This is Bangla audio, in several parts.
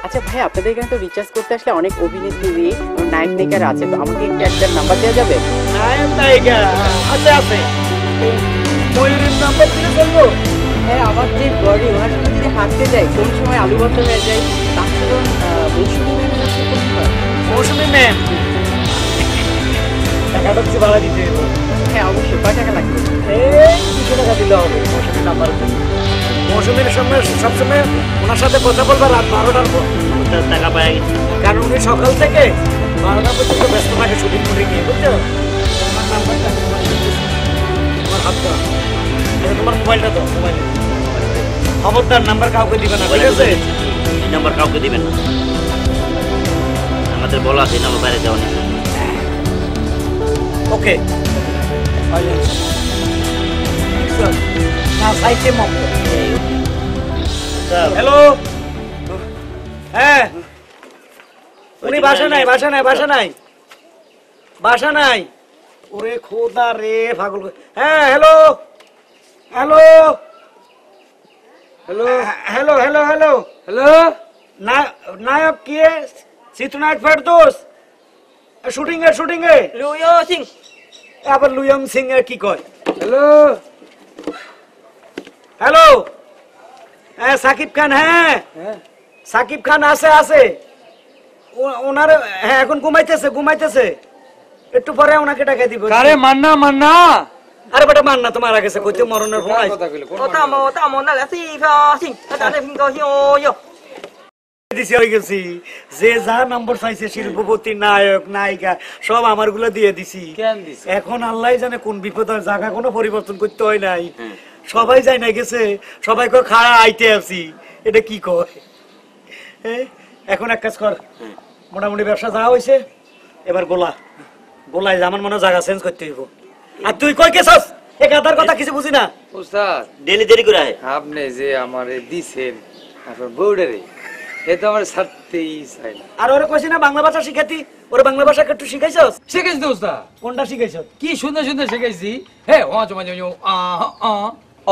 আচ্ছা ভাই, আপনাদের এখানে তো রিচার্জ করতে আসলে অনেক অভিনেত্রী নায়ক নায়িকার আছে, তো আমাকে একটা নাম্বার দেওয়া যাবে? নায়ক নায়িকা আছে আছে, ময়ূরের নাম্বার দিলে চলবো? হ্যাঁ, আমার যে বডি ওনার সাথে যদি হাঁটতে যাই কোন সময় আলু ভর্তা হয়ে যায়। তাছাড়া মৌসুমী ম্যামের কাছে কোন হয়? মৌসুমী ম্যাম, টাকাটা কিছু ভাড়া দিতে হবে। হ্যাঁ অবশ্যই, কয় টাকা লাগবে? এই 200 টাকা দিলে হবে মৌসুমীর নাম্বারের জন্য। মৌসুমীর সঙ্গে সবসময় ওনার সাথে কথা বলবা রাত 12টার পর, টাকা পাই। কারণ উনি সকাল থেকে 12টা পর্যন্ত ব্যস্ত থাকে শুটিং করে গিয়ে, বুঝছো? তোমার নাম্বারটা তোমার হাতটা, তোমার মোবাইলটা তো মোবাইল, খবরদার নাম্বার কাউকে দিবে না, ঠিক আছে? নাম্বার কাউকে দিবেন না, আমাদের বলা আছে নাম্বার বাইরে দেওয়া নেই। ওকে হ্যালো, হ্যাঁ উনি বাসা নাই, বাসা নাই, বাসা নাই, বাসা নাই। ওরে খোদা রে পাগল। হ্যাঁ hello hello hello hello hello hello hello, নায়ক কি চিত্রনায়ক ফেরদৌস শুটিং এ, শুটিং এ লুইয়ং সিং, আবার লুইয়ং সিং এ কি কয়? হ্যালো হ্যালো, হ্যাঁ সাকিব খান, হ্যাঁ সাকিব খান আছে আছে, ওনার হ্যাঁ এখন ঘুমাইতেছে, ঘুমাইতেছে, একটু পরে ওনাকে টাকা দিব। আরে মান্না মান্না, আরে বেটা মান্না তো মারা গেছে, কইতে মরণের ভয়। দিছি হয়ে গেছি, যে যা নম্বর চাইছে শিল্পপতি নায়ক নায়িকা সব আমার গুলো দিয়ে দিছি। এখন আল্লাহ জানে কোন বিপদ হয়, জায়গা কোনো পরিবর্তন করতে হয় নাই, সবাই যাই না গেছে, সবাই কয় খাড়া আইতে আছি, এটা কি কয়? এখন এক কাজ কর, মোটামুটি ব্যবসা যা হয়েছে এবার গোলায় আমার মনে হয় জায়গা চেঞ্জ করতে হইব। আর তুই কই গেছস? এ গাদার কথা কিছু বুঝি না। উস্তাদ ডেলি দেরি করে আয়। আপনি যে আমারে দিছেন আপনার বউডারে, এ তো আমার ছাড়তেই চাই না। আর ওরে কইছি না বাংলা ভাষা শিখাতি, ওরে বাংলা ভাষা একটু শিখাইছস? শিখাইছি তো উস্তাদ। কোনটা শিখাইছস? কি সুন্দর সুন্দর শিখাইছি। হে ও জমা জমা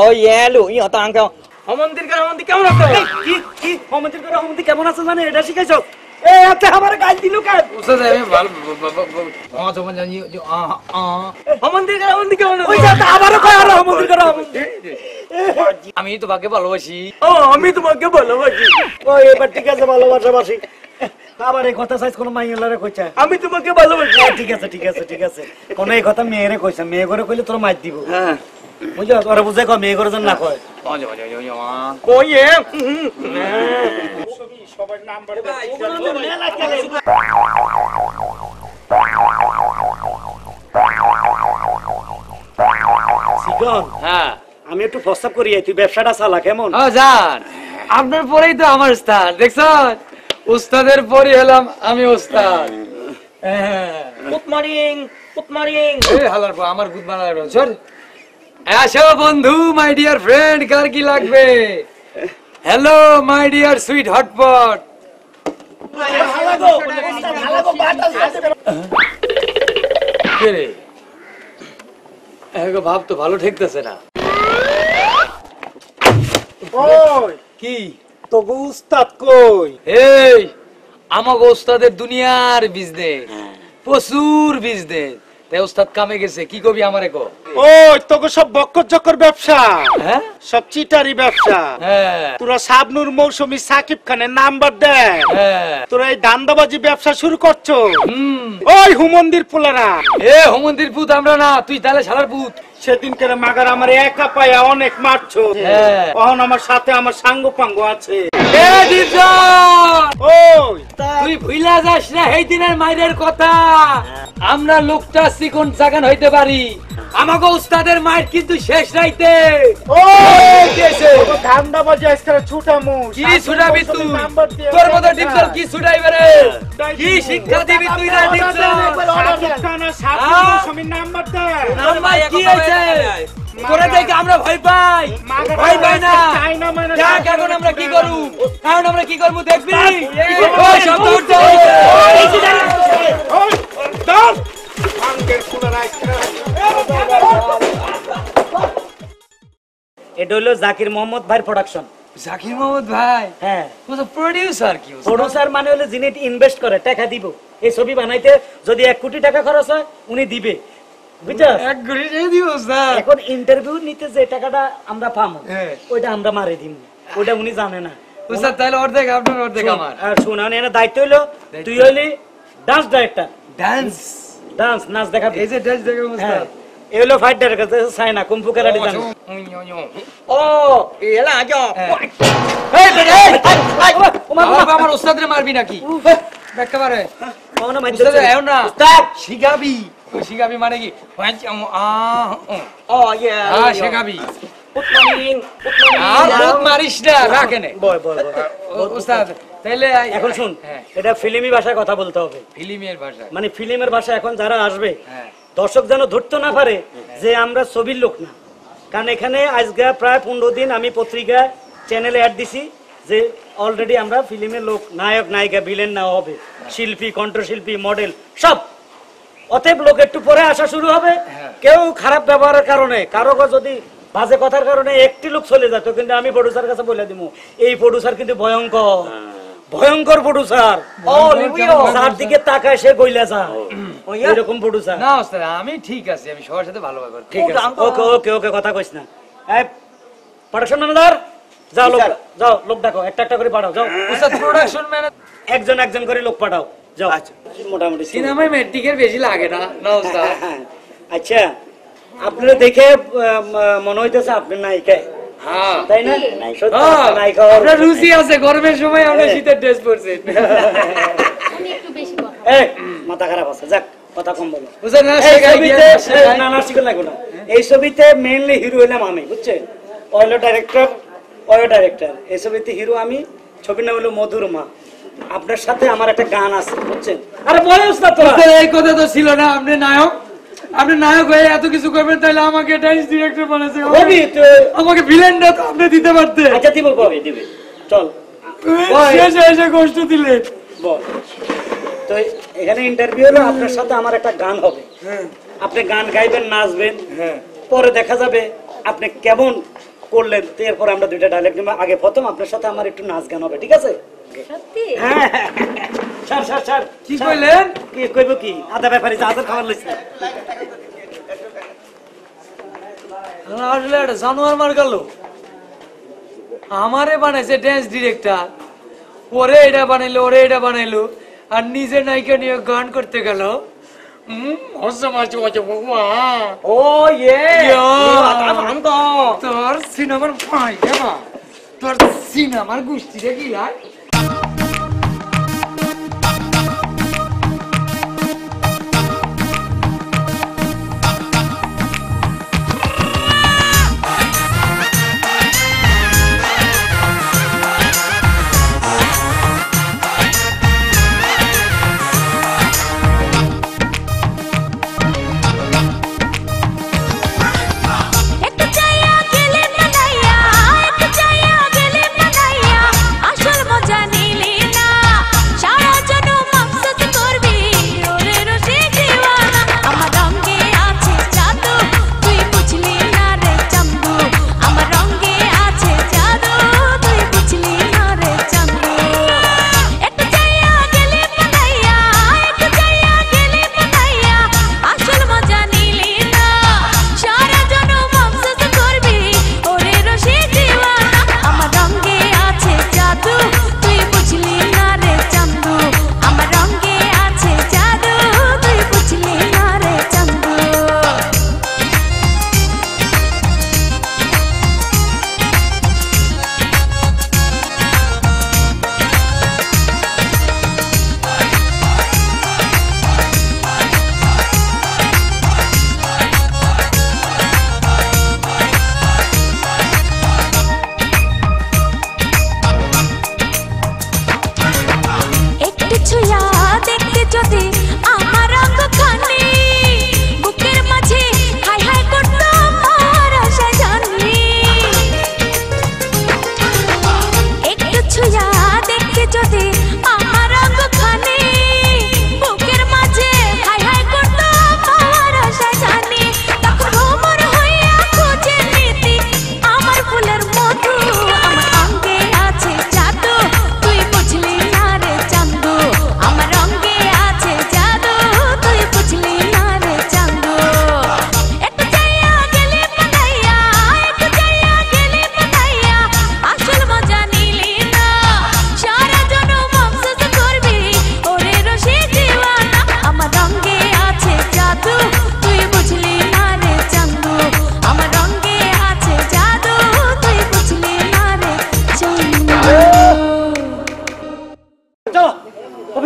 ও ইয়েলো ই অত আঙ্কা হমন্দির করে হমন্দি কেমন আছে? কি কি হমন্দির করে হমন্দি কেমন আছে জানে এটা শিখাইছস? এ এত আমারে গাল দিলু কেন? উস্তাদ আমি ভালো ও জমা জমা হমন্দির করে হমন্দি কেমন আছে? ওই যা আবারো কয় আর হমন্দির করে হমন্দি। আমি তোমাকে ভালোবাসি। ও আমি তোমাকে ভালোবাসি। ও এবার ঠিক আছে, ভালোবাসি। আবার এই কথা সাইজ কোন মাইয়ালারে কইছে আমি তোমাকে ভালোবাসি। ঠিক আছে ঠিক আছে ঠিক আছে, কোন এই কথা মেয়েরে কইছে, মেয়ে করে কইলে তোর মার দিব। হ্যাঁ বুঝছো, তোরা বুঝে কয় মেয়ে করে যেন না কয়। ও জমা জমা কই এ সবাই নাম্বার দে। সিগন, হ্যাঁ আমি একটু প্রস্তাব করি, তুই ব্যবসাটা চালা কেমন? ও জান, আপনার পরেই তো আমার স্থান, দেখছেন? উস্তাদের পরই হলাম আমি উস্তাদ। Good morning, good morning. এই হালার পর আমার গুড বানার চল। আসো বন্ধু, মাই ডিয়ার ফ্রেন্ড, কার কি লাগবে? Hello my dear sweet hotpot. রে এগো ভাব তো ভালো ঠেকতেছে না। ওই কি তো উস্তাদ কই? এই আমাকে ওস্তাদের দুনিয়ার বিজনেস, প্রচুর বিজনেস। তাই ওস্তাদ কামে গেছে, কি কবি আমারে কো? ওই তোকে সব বক্কর জক্কর ব্যবসা, হ্যাঁ সব চিটারি ব্যবসা। হ্যাঁ তোরা শাবনূর মৌসুমী সাকিব খানের নাম্বার দেয়, হ্যাঁ তোরা এই দান্দাবাজি ব্যবসা শুরু করছো। হুম ওই হুমন্দির পোলারা, এ হোমন্দির পুত আমরা না, তুই তাহলে শালার পুত। সেদিন কেন মাগার আমার একা পায়া অনেক মারছো, হ্যাঁ। তখন আমার সাথে আমার সাঙ্গ পাঙ্গ আছে। এ দীপজন, ওই তুই ভুলা যাস না এই দিনের মাইরের কথা। আমরা লোকটা চিকন চাকান হইতে পারি, আমাকে উস্তাদের মাইর কিন্তু শেষ রাইতে। ওই কেছে ধান্দাবাজি আজকে ছুটামু। কি ছুটাবি তুই? তোর মতো ডিপজল কি ছুটাইবে রে? কি শিক্ষা দিবি তুই না ডিপজল? সাকিব খান আর শাবনূর মৌসুমীর নাম্বার দেয়। নাম্বার কি হয়েছে? তোরা দেখে আমরা ভয় পাই, ভয় পাই না। দেখ এখন আমরা কি করু, এখন আমরা কি করবো দেখবি? ওই সব দৌড় দে। এটা হলো জাকির মোহাম্মদ ভাইয়ের প্রোডাকশন। জাকির মোহাম্মদ ভাই হ্যাঁ ও তো প্রোডিউসার কি প্রোডিউসার মানে হলো যিনি ইনভেস্ট করে টাকা দিব এই ছবি বানাইতে যদি 1 কোটি টাকা খরচ হয় উনি দিবে বুঝছস এক ঘড়ি দিয়ে দিও স্যার এখন ইন্টারভিউ নিতে যে টাকাটা আমরা পাবো হ্যাঁ। ওইটা আমরা মারে দিব ওইটা উনি জানে না উস্তাদ তাহলে অর্ধেক আপনার অর্ধেক আমার আর শোনা এনে দায়িত্ব হইলো তুই হইলি ডান্স ডাইরেক্টর ডান্স ডান্স নাচ দেখাবি এই যে ডান্স দেখো হ্যাঁ উস্তাদ এই হলো fight director China kung fu karate জানে ও এলা আগে এই বেটা এই আমার উস্তাদরে মারবি নাকি ব্যাখ্যা পারে কোন মাইজ উস্তাদ এও না উস্তাদ শিখাবি শিখাবি মানে কি ও ইয়া শিখাবি পুতমানিন আর বহুত মারিস না রাখেনে বয় বয় উস্তাদ তাহলে এখন শুন হ্যাঁ এটা ফিল্মি ভাষায় কথা বলতে হবে ফিল্মের ভাষা মানে ফিল্মের ভাষা এখন যারা আসবে হ্যাঁ দর্শক যেন ধরতে না পারে যে আমরা ছবির লোক না কারণ এখানে আজকে প্রায় 15 দিন আমি পত্রিকা চ্যানেলে অ্যাড দিছি যে অলরেডি আমরা ফিল্মের লোক নায়ক নায়িকা ভিলেন না হবে শিল্পী কণ্ঠশিল্পী মডেল সব অতএব লোক একটু পরে আসা শুরু হবে কেউ খারাপ ব্যবহারের কারণে কারো যদি বাজে কথার কারণে একটি লোক চলে যেত কিন্তু আমি প্রোডিউসার কাছে বলে দিব এই প্রোডিউসার কিন্তু ভয়ঙ্কর ভয়ঙ্কর প্রোডিউসার যার দিকে তাকায় সে গইলা যা এরকম প্রোডিউসার না উস্তাদ আমি ঠিক আছে আমি সবার সাথে ভালো ব্যবহার করি ঠিক আছে ওকে ওকে ওকে কথা কইস না এই প্রোডাকশন ম্যানেজার যাও লোক যাও লোক ডাকো একটা একটা করে পাঠাও যাও উস্তাদ প্রোডাকশন ম্যানেজার একজন একজন করে লোক পাঠাও যাও মোটামুটি সিনেমায় মেট্রিকের বেশি লাগে না না উস্তাদ আচ্ছা আপনারা দেখে মনে হইতেছে আপনি নায়িকা হ্যাঁ তাই না সত্যি হ্যাঁ, নায়িকা আপনার রুচি আছে গরমের সময় আমরা শীতের ড্রেস পরছেন উনি একটু বেশি কথা এই মাথা খারাপ আছে যাক কথা কম বলো বুঝলেন না এই শেখাই ছবিতে না না শিখে লাগবে না এই ছবিতে মেইনলি হিরো হইলাম আমি বুঝছেন অয়েল ডাইরেক্টর এই ছবিতে হিরো আমি ছবির নাম হলো মধুর মা আপনার সাথে আমার একটা গান আছে বুঝছেন আরে বয়স না তোরা উস্তাদ এই কথা তো ছিল না আপনি নায়ক হয়ে এত কিছু করবেন তাহলে আমাকে ডান্স ডিরেক্টর বানাইছে হবি তুই আমাকে ভিলেনটা তো আপনি দিতে পারতেন আচ্ছা দিব কবে দিবে চল শেষে এসে কষ্ট দিলে বল তো এখানে ইন্টারভিউ হলো আপনার সাথে আমার একটা গান হবে আপনি গান গাইবেন নাচবেন পরে দেখা যাবে আপনি কেমন করলেন তো এরপর আমরা দুইটা ডায়লগ নিব আগে প্রথম আপনার সাথে আমার একটু নাচ গান হবে ঠিক আছে সত্যি হ্যাঁ স্যার স্যার স্যার কি কইলেন কি কইব কি আদা ব্যাপারে আদার খাবার লইছে আসলে একটা জানোয়ার মার গেল আমারে বানাইছে ড্যান্স ডিরেক্টর ওরে এটা বানাইলো আর নিজে নায়িকা নিয়ে গান করতে গেল ও ইয়ে তোর সিনেমার ভাই তোর সিনেমার গোষ্ঠী রে কি লাই একটু চাইয়া গেলে মানাইয়া একটু চাইয়া গেলে মানাইয়া আসল মজা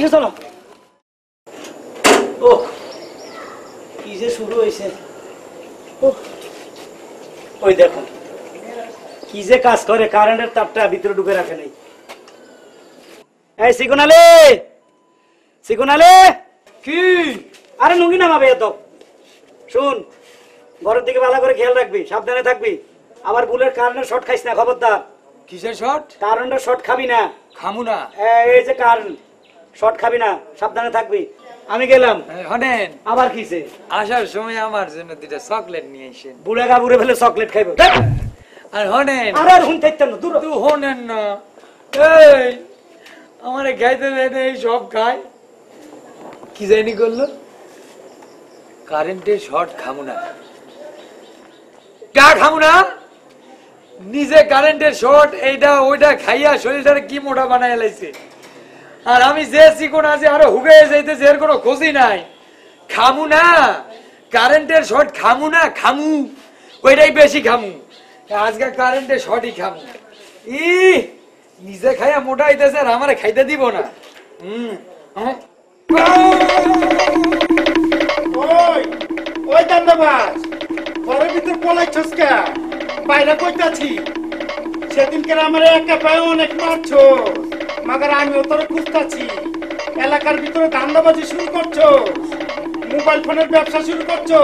অফিসে চলো। ও কি যে শুরু হয়েছে, ওই দেখো কি যে কাজ করে, কারেন্টের তারটা ভিতরে ঢুকে রাখে নাই। এই সিকুনালে, সিকুনালে কি? আরে নুঙ্গি নামাবে এত। শুন, ঘরের দিকে ভালো করে খেয়াল রাখবি, সাবধানে থাকবি। আবার বুলের কারেন্টের শর্ট খাইস না, খবরদার। কিসের শট? কারেন্টের শর্ট খাবি না। খামু না। এই যে কারেন্ট শর্ট খাবি না, সাবধানে থাকবি। আমি গেলাম। হনেন, আবার কিছে? আসার সময় আমার জন্য দুইটা চকলেট নিয়ে এসেন। বুড়ে গাবুরে ফেলে চকলেট খাইব। আর হনেন, আরে আর হুন থাকতাম না, দূর হ। তুই হনেন না। এই আমারে খাইতে দেয় এই সব খায়। কি জানি করলো? কারেন্টের শর্ট খামু না। কা খামু না? নিজে কারেন্টের শর্ট এইটা ওইটা খাইয়া শরীরটারে কি মোটা বানায় লাইছে। আর আমি যে চিকন আছে আরো হুগে যাইতেছে, এর কোনো খোঁজই নাই। খামু না, কারেন্টের শর্ট খামু না, খামু ওইটাই বেশি খামু। আজকে কারেন্টের শর্টই খামু। ই নিজে খাইয়া মোটা হইতেছে আর আমারে খাইতে দিব না। ওই ওই দান্দাবাজ, ঘরের ভিতর পলাইছস কে? বাইরে কইতাছি, সেদিনকে আমার একা পায়ে অনেক মারছো, মাগার আমিও তোর খুঁজতাছি। এলাকার ভিতরে দান্দাবাজি শুরু করছো, মোবাইল ফোনের ব্যবসা শুরু করছো,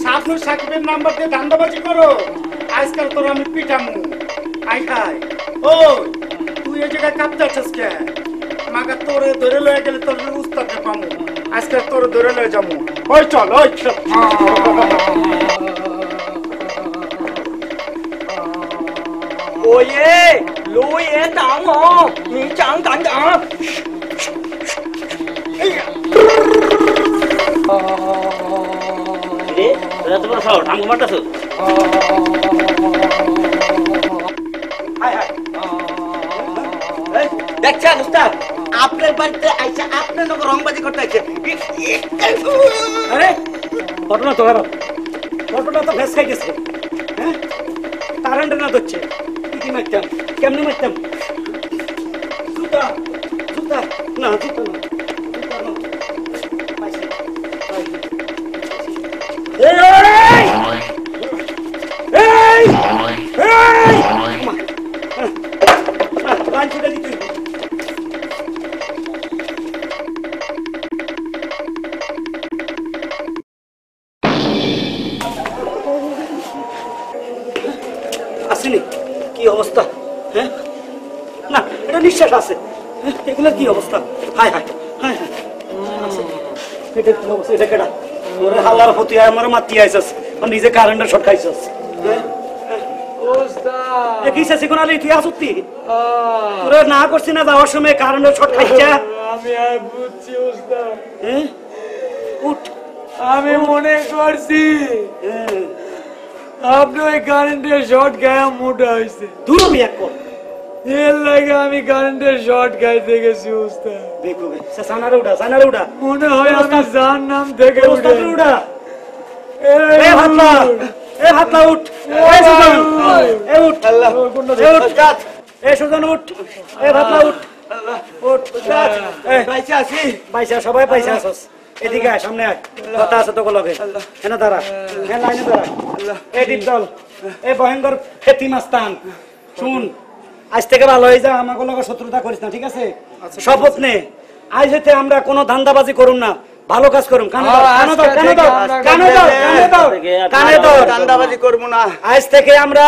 শাবনুর সাকিবের নাম্বার দিয়ে দান্দাবাজি করো। আজকাল তোর আমি পিটামু। আই খাই। ও তুই এই জায়গায় কাঁপতাছিস কে? মাগার তোরে ধরে লয়ে গেলে তোর উস্তাদে পামু। আজকে তোরে ধরে লয়ে যাবো। ওই চল, ওই চল। ওয়ে লুয়ে দাং ও নি চাং গান দা। রে এত বড় শট আমগো মারতাছ। High high. দেখছেন উস্তাদ, আপনার বাড়িতে আইসা আপনার লোক রংবাজি করতে আইছে। আরে ঘটনা তো খারাপ, ঘটনা তো ফেস খাই গেছে। হ্যাঁ কারেন্ট না ধরছে, কি মারতাম, কেমনি মারতাম? জুতা জুতা না, জুতা না, জুতা না। পাইছি, পাইছি। এই এই এই লাইন ছুটে দিতে হইব। আসেনি, কি অবস্থা? হ্যাঁ না, এটা নিঃশ্বাস আছে। হ্যাঁ, এগুলোর কি অবস্থা? হায় হায় হায় হায়। এটা কি অবস্থা? এটা কেডা? ওরে হাল্লার প্রতি আমার মাতি আইছস, নিজে কারেন্টের শর্ট খাইছস। ওস্তাদ, কি সে কোন আলী তুই আসুতি? তোরে না করছি না যাওয়ার সময় কারেন্টের শর্ট খাইছা? আমি আর বুঝছি ওস্তাদ। হ্যাঁ উঠ। আমি মনে করছি হ্যাঁ, আপনি ওই কারেন্টের শর্ট গায়ে মোটা হয়েছে, দূর হবি এক কর। এর লাগে আমি কারেন্টের শর্ট খাইতে গেছি ওস্তাদ। দেখো সে সানারে উঠা, সানারে উঠা। মনে হয় আমি যার নাম থেকে উঠে ওস্তাদ উঠা। এ ভাতলা, এ ভাতলা উঠ। এ সুজন, এ উঠ। এ উঠ কাট। এ সুজন উঠ। এ ভাতলা উঠ। উঠ কাট। এ বাইসা আছি। পয়সা সবাই পয়সা আসস। এদিকে আয়, সামনে আয়, কথা আছে তোকে লগে। এনে দাঁড়া, হ্যাঁ লাইনে দাঁড়া। এ ডিপদল, এ ভয়ঙ্কর ফেতি মাস্তান, শুন আজ থেকে ভালো হয়ে যা, আমাকে লগে শত্রুতা করিস না, ঠিক আছে? শপথ নে, আজ হইতে আমরা কোনো ধান্দাবাজি করুম না, ভালো কাজ করুম। কানে দাও, কানে দাও, কানে দাও, কানে দাও, কানে দাও, কানে দাও। দান্দাবাজি করবো না। আজ থেকে আমরা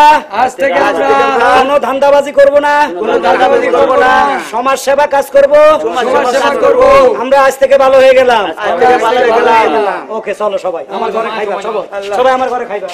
কোনো ধান্দাবাজি করব না, কোনো দান্দাবাজি করবো না। সমাজ সেবা কাজ করব, সমাজ সেবা করবো। আমরা আজ থেকে ভালো হয়ে গেলাম। আজ থেকে ভালো হয়ে গেলাম। ওকে চলো সবাই আমার ঘরে খাইবা, সবাই আমার ঘরে খাইবা।